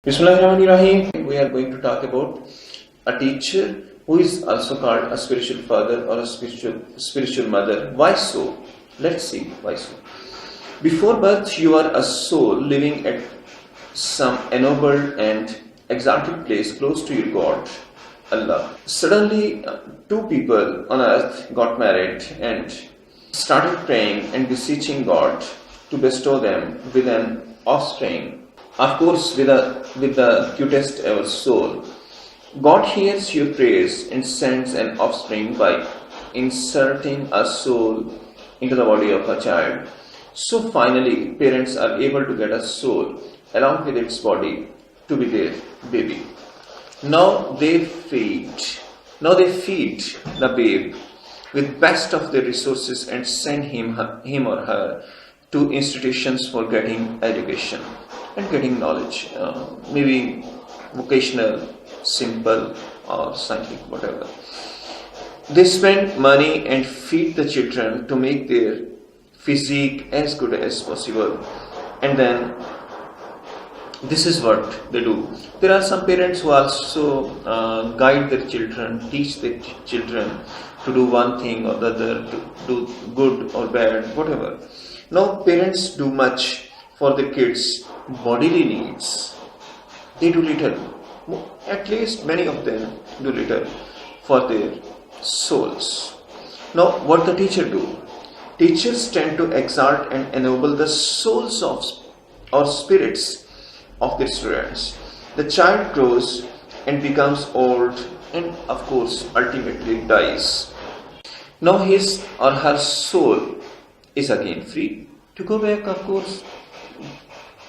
Bismillahirrahmanirrahim. We are going to talk about a teacher who is also called a spiritual father or a spiritual mother. Why so? Let's see why so. Before birth, you are a soul living at some ennobled and exalted place close to your God, Allah. Suddenly, two people on earth got married and started praying and beseeching God to bestow them with an offspring. Of course, with the cutest ever soul. God hears your prayers and sends an offspring by inserting a soul into the body of a child. So finally, parents are able to get a soul along with its body to be their baby. Now they feed the babe with best of their resources and send him or her to institutions for getting education and getting knowledge, maybe vocational, simple or scientific, whatever. They spend money and feed the children to make their physique as good as possible, and then this is what they do. There are some parents who also guide their children, teach their children to do one thing or the other, to do good or bad, whatever. Now parents do much for the kids' bodily needs. They do little, at least many of them do little for their souls. Now what the teacher do? Teachers tend to exalt and ennoble the souls of or spirits of their students. The child grows and becomes old and of course ultimately dies. Now his or her soul is again free to go back, of course,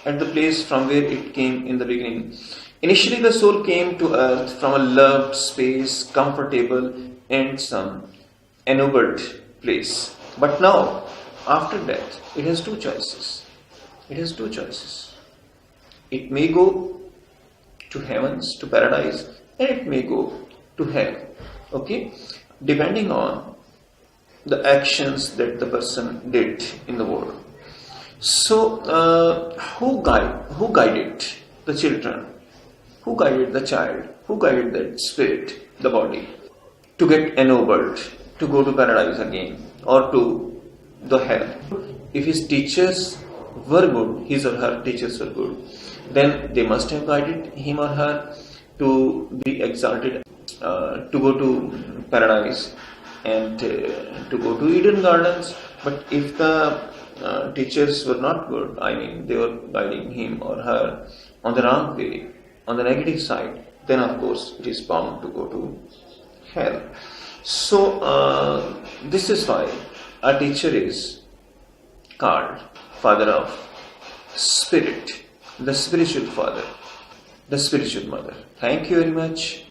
at the place from where it came in the beginning. Initially the soul came to earth from a loved space, comfortable and some ennobled place. But now, after death, it has two choices. It may go to heavens, to paradise, and it may go to hell. Okay? Depending on the actions that the person did in the world. So, who guided the children? Who guided the child? Who guided the spirit, the body, to get ennobled, to go to paradise again, or to the hell? If his teachers were good, his or her teachers were good, then they must have guided him or her to be exalted, to go to paradise and to go to Eden gardens. But if the teachers were not good, I mean they were guiding him or her on the wrong way, on the negative side, then of course it is bound to go to hell. So this is why a teacher is called father of spirit, the spiritual father, the spiritual mother. Thank you very much.